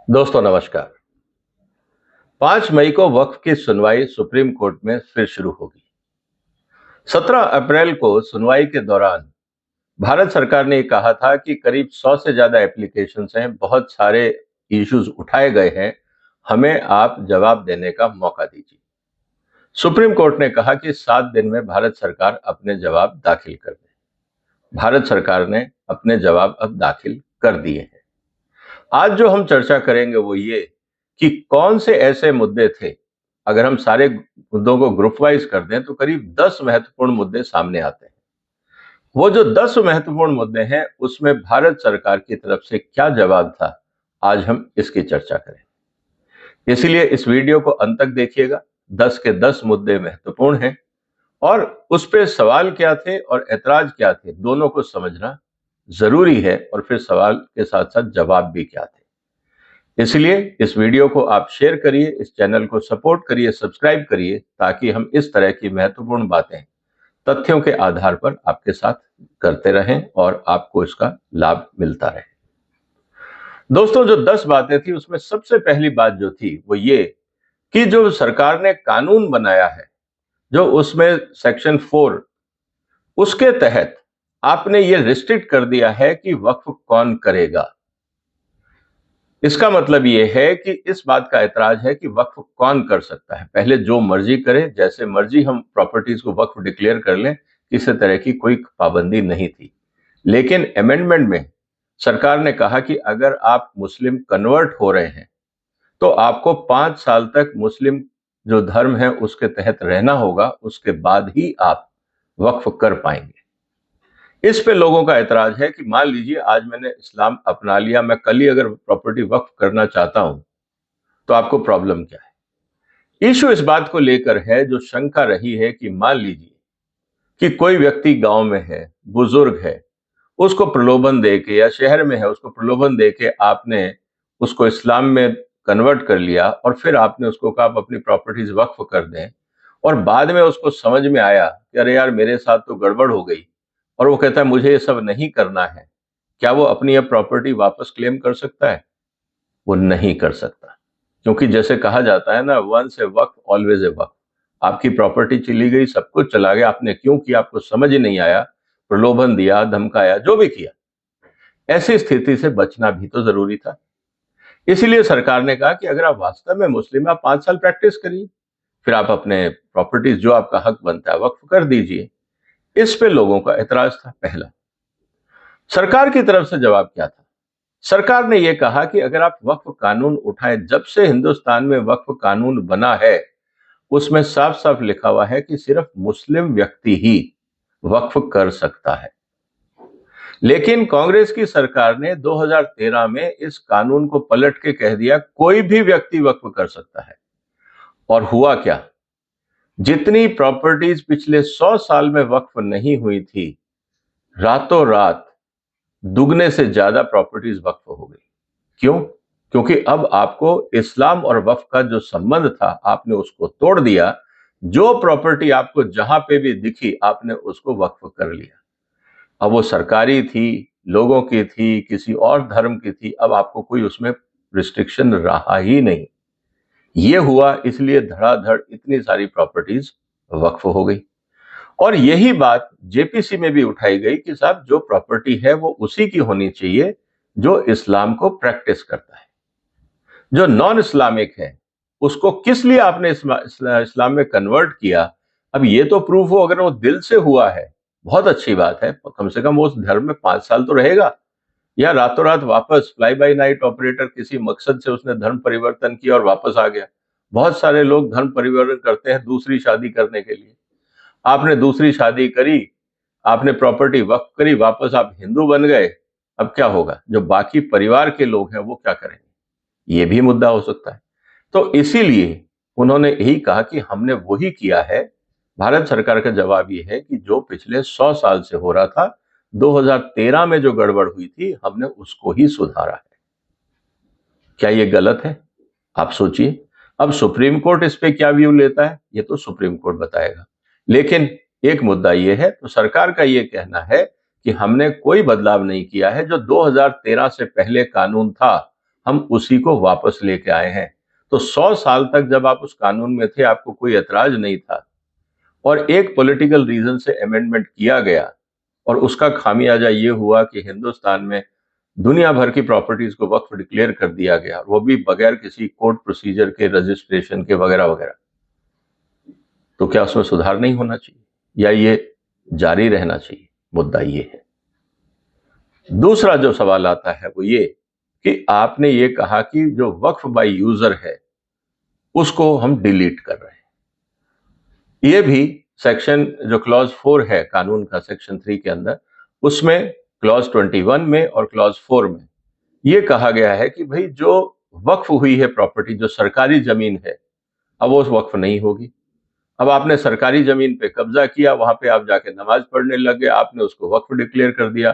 दोस्तों नमस्कार। 5 मई को वक्फ की सुनवाई सुप्रीम कोर्ट में फिर शुरू होगी। 17 अप्रैल को सुनवाई के दौरान भारत सरकार ने कहा था कि करीब 100 से ज्यादा एप्लीकेशंस हैं, बहुत सारे इश्यूज उठाए गए हैं, हमें आप जवाब देने का मौका दीजिए। सुप्रीम कोर्ट ने कहा कि 7 दिन में भारत सरकार अपने जवाब दाखिल कर दे। भारत सरकार ने अपने जवाब अब दाखिल कर दिए हैं। आज जो हम चर्चा करेंगे वो ये कि कौन से ऐसे मुद्दे थे। अगर हम सारे मुद्दों को ग्रुप वाइज कर दें तो करीब 10 महत्वपूर्ण मुद्दे सामने आते हैं। वो जो 10 महत्वपूर्ण मुद्दे हैं उसमें भारत सरकार की तरफ से क्या जवाब था, आज हम इसकी चर्चा करें। इसलिए इस वीडियो को अंत तक देखिएगा। 10 के 10 मुद्दे महत्वपूर्ण हैं और उस पे सवाल क्या थे और ऐतराज क्या थे, दोनों को समझना जरूरी है और फिर सवाल के साथ साथ जवाब भी क्या थे। इसलिए इस वीडियो को आप शेयर करिए, इस चैनल को सपोर्ट करिए, सब्सक्राइब करिए, ताकि हम इस तरह की महत्वपूर्ण बातें तथ्यों के आधार पर आपके साथ करते रहें और आपको इसका लाभ मिलता रहे। दोस्तों, जो 10 बातें थी उसमें सबसे पहली बात जो थी वो ये कि जो सरकार ने कानून बनाया है, जो उसमें सेक्शन 4 उसके तहत आपने ये रिस्ट्रिक्ट कर दिया है कि वक्फ कौन करेगा। इसका मतलब यह है कि इस बात का ऐतराज है कि वक्फ कौन कर सकता है। पहले जो मर्जी करे, जैसे मर्जी हम प्रॉपर्टीज को वक्फ डिक्लेयर कर लें, किसी तरह की कोई पाबंदी नहीं थी। लेकिन अमेंडमेंट में सरकार ने कहा कि अगर आप मुस्लिम कन्वर्ट हो रहे हैं तो आपको 5 साल तक मुस्लिम जो धर्म है उसके तहत रहना होगा, उसके बाद ही आप वक्फ कर पाएंगे। इस पे लोगों का ऐतराज है कि मान लीजिए आज मैंने इस्लाम अपना लिया, मैं कल ही अगर प्रॉपर्टी वक्फ करना चाहता हूं तो आपको प्रॉब्लम क्या है। इशू इस बात को लेकर है, जो शंका रही है कि मान लीजिए कि कोई व्यक्ति गांव में है, बुजुर्ग है, उसको प्रलोभन देके, या शहर में है उसको प्रलोभन देके आपने उसको इस्लाम में कन्वर्ट कर लिया और फिर आपने उसको कहा आप अपनी प्रॉपर्टीज वक्फ कर दें, और बाद में उसको समझ में आया कि अरे यार मेरे साथ तो गड़बड़ हो गई, और वो कहता है मुझे ये सब नहीं करना है, क्या वो अपनी अब प्रॉपर्टी वापस क्लेम कर सकता है? वो नहीं कर सकता। क्योंकि जैसे कहा जाता है ना, once a Waqf always a वक्फ। आपकी प्रॉपर्टी चली गई, सब कुछ चला गया, आपने क्यों किया आपको समझ ही नहीं आया, प्रलोभन दिया, धमकाया, जो भी किया, ऐसी स्थिति से बचना भी तो जरूरी था। इसीलिए सरकार ने कहा कि अगर आप वास्तव में मुस्लिम, आप 5 साल प्रैक्टिस करिए, फिर आप अपने प्रॉपर्टीज जो आपका हक बनता है वक्फ कर दीजिए। इस पे लोगों का एतराज था। पहला, सरकार की तरफ से जवाब क्या था? सरकार ने यह कहा कि अगर आप वक्फ कानून उठाएं, जब से हिंदुस्तान में वक्फ कानून बना है उसमें साफ साफ लिखा हुआ है कि सिर्फ मुस्लिम व्यक्ति ही वक्फ कर सकता है। लेकिन कांग्रेस की सरकार ने 2013 में इस कानून को पलट के कह दिया कोई भी व्यक्ति वक्फ कर सकता है। और हुआ क्या? जितनी प्रॉपर्टीज पिछले 100 साल में वक्फ नहीं हुई थी, रातों रात दुगने से ज्यादा प्रॉपर्टीज वक्फ हो गई। क्यों? क्योंकि अब आपको इस्लाम और वक्फ का जो संबंध था आपने उसको तोड़ दिया। जो प्रॉपर्टी आपको जहां पे भी दिखी आपने उसको वक्फ कर लिया। अब वो सरकारी थी, लोगों की थी, किसी और धर्म की थी, अब आपको कोई उसमें रिस्ट्रिक्शन रहा ही नहीं। ये हुआ इसलिए धड़ाधड़ इतनी सारी प्रॉपर्टीज वक्फ हो गई। और यही बात जेपीसी में भी उठाई गई कि साहब जो प्रॉपर्टी है वो उसी की होनी चाहिए जो इस्लाम को प्रैक्टिस करता है। जो नॉन इस्लामिक है उसको किस लिए आपने इस्लाम में कन्वर्ट किया? अब ये तो प्रूफ हो, अगर वो दिल से हुआ है बहुत अच्छी बात है, कम से कम वो उस धर्म में 5 साल तो रहेगा। या रातों रात वापस फ्लाई बाय नाइट ऑपरेटर किसी मकसद से उसने धर्म परिवर्तन किया और वापस आ गया। बहुत सारे लोग धर्म परिवर्तन करते हैं दूसरी शादी करने के लिए। आपने दूसरी शादी करी, आपने प्रॉपर्टी वक्फ करी, वापस आप हिंदू बन गए, अब क्या होगा? जो बाकी परिवार के लोग हैं वो क्या करेंगे? ये भी मुद्दा हो सकता है। तो इसीलिए उन्होंने यही कहा कि हमने वही किया है। भारत सरकार का जवाब ये है कि जो पिछले 100 साल से हो रहा था, 2013 में जो गड़बड़ हुई थी हमने उसको ही सुधारा है। क्या ये गलत है? आप सोचिए। अब सुप्रीम कोर्ट इस पे क्या व्यू लेता है ये तो सुप्रीम कोर्ट बताएगा। लेकिन एक मुद्दा ये है, तो सरकार का ये कहना है कि हमने कोई बदलाव नहीं किया है। जो 2013 से पहले कानून था हम उसी को वापस लेके आए हैं। तो 100 साल तक जब आप उस कानून में थे, आपको कोई ऐतराज नहीं था, और एक पॉलिटिकल रीजन से अमेंडमेंट किया गया, और उसका खामियाजा ये हुआ कि हिंदुस्तान में दुनिया भर की प्रॉपर्टीज को वक्फ डिक्लेयर कर दिया गया, वो भी बगैर किसी कोर्ट प्रोसीजर के, रजिस्ट्रेशन के, वगैरह वगैरह। तो क्या उसमें सुधार नहीं होना चाहिए, या ये जारी रहना चाहिए? मुद्दा ये है। दूसरा जो सवाल आता है वो ये कि आपने ये कहा कि जो वक्फ बाय यूजर है उसको हम डिलीट कर रहे हैं। ये भी सेक्शन जो क्लॉज 4 है कानून का, सेक्शन 3 के अंदर, उसमें क्लॉज 21 में और क्लॉज 4 में ये कहा गया है कि भाई जो वक्फ हुई है प्रॉपर्टी, जो सरकारी जमीन है, अब वो वक्फ नहीं होगी। अब आपने सरकारी जमीन पे कब्जा किया, वहां पे आप जाके नमाज पढ़ने लगे, आपने उसको वक्फ डिक्लेयर कर दिया,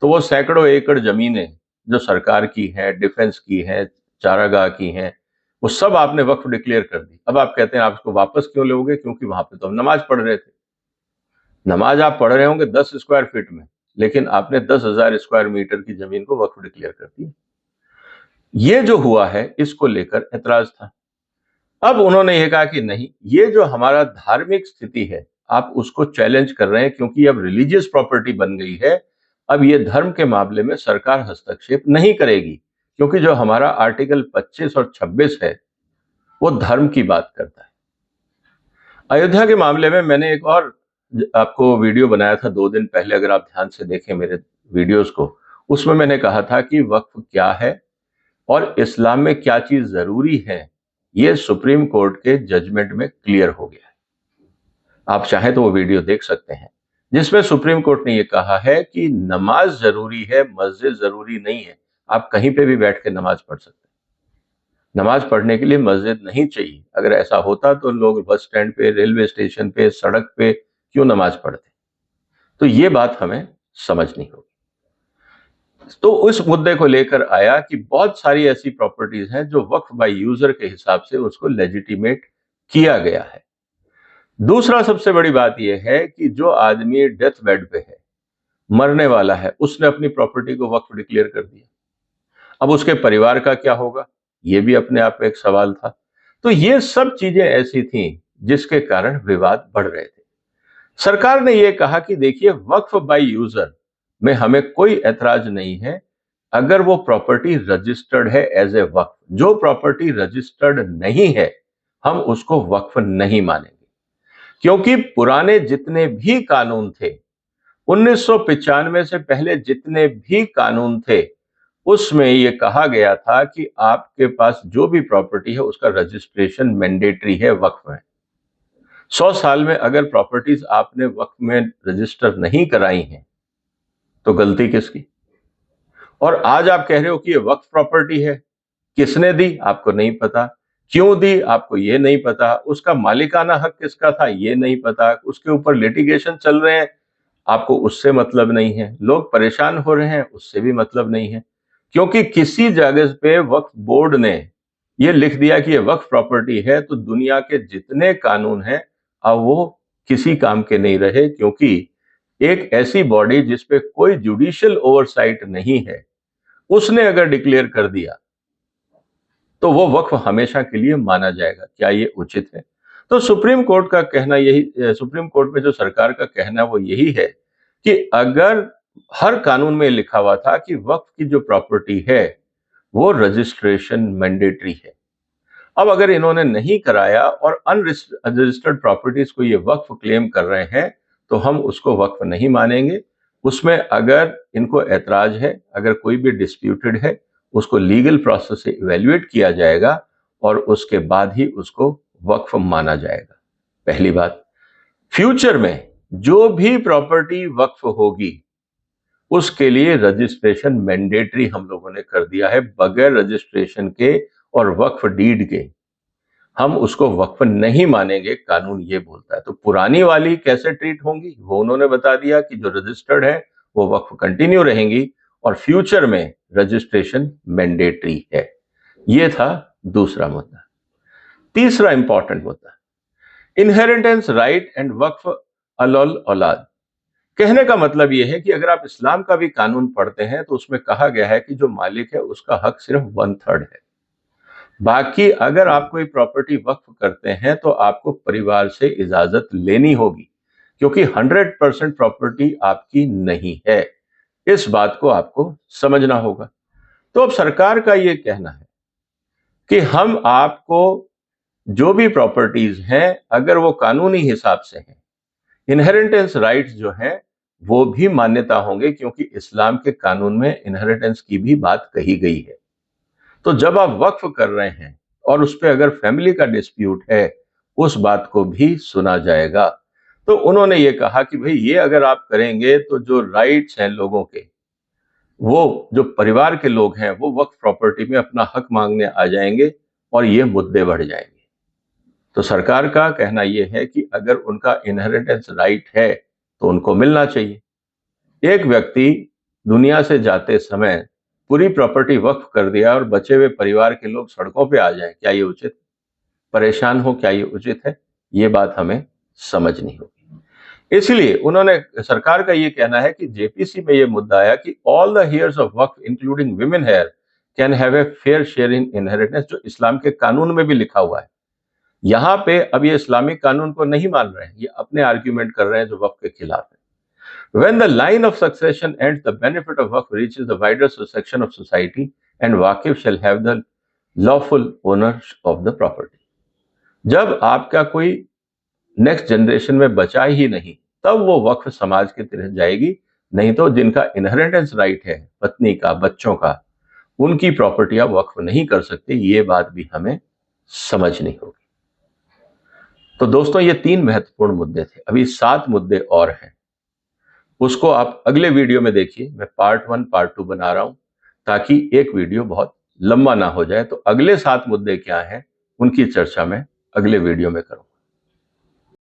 तो वो सैकड़ों एकड़ जमीनें जो सरकार की हैं, डिफेंस की हैं, चारागाह की हैं, वो सब आपने वक्फ डिक्लेयर कर दी। अब आप कहते हैं आप इसको वापस क्यों लोगे? क्योंकि वहां पे तो हम नमाज पढ़ रहे थे। नमाज आप पढ़ रहे होंगे 10 स्क्वायर फीट में, लेकिन आपने 10,000 स्क्वायर मीटर की जमीन को वक्फ डिक्लेयर कर दी। ये जो हुआ है, इसको लेकर ऐतराज था। अब उन्होंने ये कहा कि नहीं, ये जो हमारा धार्मिक स्थिति है, आप उसको चैलेंज कर रहे हैं, क्योंकि अब रिलीजियस प्रॉपर्टी बन गई है। अब ये धर्म के मामले में सरकार हस्तक्षेप नहीं करेगी, क्योंकि जो हमारा आर्टिकल 25 और 26 है वो धर्म की बात करता है। अयोध्या के मामले में मैंने एक और आपको वीडियो बनाया था 2 दिन पहले, अगर आप ध्यान से देखें मेरे वीडियोस को, उसमें मैंने कहा था कि वक्फ क्या है और इस्लाम में क्या चीज जरूरी है, ये सुप्रीम कोर्ट के जजमेंट में क्लियर हो गया है। आप चाहें तो वो वीडियो देख सकते हैं, जिसमें सुप्रीम कोर्ट ने ये कहा है कि नमाज जरूरी है, मस्जिद जरूरी नहीं है। आप कहीं पे भी बैठ के नमाज पढ़ सकते हैं, नमाज पढ़ने के लिए मस्जिद नहीं चाहिए। अगर ऐसा होता तो लोग बस स्टैंड पे, रेलवे स्टेशन पे, सड़क पे क्यों नमाज पढ़ते? तो ये बात हमें समझनी होगी। तो उस मुद्दे को लेकर आया कि बहुत सारी ऐसी प्रॉपर्टीज हैं जो वक्फ बाय यूजर के हिसाब से उसको लेजिटिमेट किया गया है। दूसरा सबसे बड़ी बात यह है कि जो आदमी डेथ बेड पे है, मरने वाला है, उसने अपनी प्रॉपर्टी को वक्फ डिक्लेयर कर दिया, अब उसके परिवार का क्या होगा? यह भी अपने आप में एक सवाल था। तो ये सब चीजें ऐसी थीं जिसके कारण विवाद बढ़ रहे थे। सरकार ने यह कहा कि देखिए, वक्फ बाय यूजर में हमें कोई ऐतराज नहीं है अगर वो प्रॉपर्टी रजिस्टर्ड है एज ए वक्फ। जो प्रॉपर्टी रजिस्टर्ड नहीं है, हम उसको वक्फ नहीं मानेंगे, क्योंकि पुराने जितने भी कानून थे, 1995 से पहले जितने भी कानून थे, उसमें यह कहा गया था कि आपके पास जो भी प्रॉपर्टी है उसका रजिस्ट्रेशन मैंडेटरी है वक्फ में। 100 साल में अगर प्रॉपर्टीज आपने वक्फ में रजिस्टर नहीं कराई हैं, तो गलती किसकी? और आज आप कह रहे हो कि ये वक्फ प्रॉपर्टी है, किसने दी आपको नहीं पता, क्यों दी आपको ये नहीं पता, उसका मालिकाना हक किसका था ये नहीं पता, उसके ऊपर लिटिगेशन चल रहे हैं, आपको उससे मतलब नहीं है, लोग परेशान हो रहे हैं, उससे भी मतलब नहीं है, क्योंकि किसी जगह पे वक्फ बोर्ड ने ये लिख दिया कि ये वक्फ प्रॉपर्टी है, तो दुनिया के जितने कानून हैं अब वो किसी काम के नहीं रहे, क्योंकि एक ऐसी बॉडी जिसपे कोई जुडिशियल ओवरसाइट नहीं है, उसने अगर डिक्लेयर कर दिया तो वो वक्फ हमेशा के लिए माना जाएगा। क्या ये उचित है? तो सुप्रीम कोर्ट का कहना यही, सुप्रीम कोर्ट में जो सरकार का कहना वो यही है कि अगर हर कानून में लिखा हुआ था कि वक्फ की जो प्रॉपर्टी है वो रजिस्ट्रेशन मैंडेटरी है, अब अगर इन्होंने नहीं कराया और अनरजिस्टर्ड प्रॉपर्टीज को ये वक्फ क्लेम कर रहे हैं, तो हम उसको वक्फ नहीं मानेंगे। उसमें अगर इनको ऐतराज है, अगर कोई भी डिस्प्यूटेड है, उसको लीगल प्रोसेस से इवैल्यूएट किया जाएगा और उसके बाद ही उसको वक्फ माना जाएगा। पहली बात। फ्यूचर में जो भी प्रॉपर्टी वक्फ होगी उसके लिए रजिस्ट्रेशन मैंडेटरी हम लोगों ने कर दिया है। बगैर रजिस्ट्रेशन के और वक्फ डीड के हम उसको वक्फ नहीं मानेंगे, कानून ये बोलता है। तो पुरानी वाली कैसे ट्रीट होंगी वो उन्होंने बता दिया कि जो रजिस्टर्ड है वो वक्फ कंटिन्यू रहेंगी और फ्यूचर में रजिस्ट्रेशन मैंडेटरी है। ये था दूसरा मुद्दा। तीसरा इंपॉर्टेंट मुद्दा, इनहेरिटेंस राइट एंड वक्फ अलौल औलाद। कहने का मतलब यह है कि अगर आप इस्लाम का भी कानून पढ़ते हैं तो उसमें कहा गया है कि जो मालिक है उसका हक सिर्फ 1/3 है। बाकी अगर आप कोई प्रॉपर्टी वक्फ करते हैं तो आपको परिवार से इजाजत लेनी होगी, क्योंकि 100% प्रॉपर्टी आपकी नहीं है। इस बात को आपको समझना होगा। तो अब सरकार का ये कहना है कि हम आपको जो भी प्रॉपर्टीज हैं, अगर वो कानूनी हिसाब से हैं, इनहेरिटेंस राइट्स जो हैं वो भी मान्यता होंगे, क्योंकि इस्लाम के कानून में इनहेरिटेंस की भी बात कही गई है। तो जब आप वक्फ कर रहे हैं और उस पर अगर फैमिली का डिस्प्यूट है, उस बात को भी सुना जाएगा। तो उन्होंने ये कहा कि भाई ये अगर आप करेंगे तो जो राइट्स हैं लोगों के, वो जो परिवार के लोग हैं वो वक्फ प्रॉपर्टी में अपना हक मांगने आ जाएंगे और ये मुद्दे बढ़ जाएंगे। तो सरकार का कहना यह है कि अगर उनका इनहेरिटेंस राइट है तो उनको मिलना चाहिए। एक व्यक्ति दुनिया से जाते समय पूरी प्रॉपर्टी वक्फ कर दिया और बचे हुए परिवार के लोग सड़कों पे आ जाएं, क्या ये उचित? परेशान हो, क्या ये उचित है? ये बात हमें समझनी होगी। इसलिए उन्होंने, सरकार का ये कहना है कि जेपीसी में ये मुद्दा आया कि all the heirs of Waqf including women heir can have a fair share in inheritance, जो इस्लाम के कानून में भी लिखा हुआ है। यहां पे अब ये इस्लामिक कानून को नहीं मान रहे हैं, ये अपने आर्ग्यूमेंट कर रहे हैं जो वक्फ के खिलाफ है। When the line of succession ends, the benefit of Waqf reaches the wider section of society, and Waqif shall have the lawful owners of the property. जब आपका कोई नेक्स्ट जनरेशन में बचा ही नहीं, तब वो वक्फ समाज की तरफ जाएगी। नहीं तो जिनका इनहेरिटेंस राइट है, पत्नी का, बच्चों का, उनकी प्रॉपर्टी आप वक्फ नहीं कर सकते। ये बात भी हमें समझनी होगी। तो दोस्तों, ये 3 महत्वपूर्ण मुद्दे थे। अभी 7 मुद्दे और हैं, उसको आप अगले वीडियो में देखिए। मैं पार्ट 1 पार्ट 2 बना रहा हूं ताकि एक वीडियो बहुत लंबा ना हो जाए। तो अगले 7 मुद्दे क्या हैं उनकी चर्चा मैं अगले वीडियो में करूं।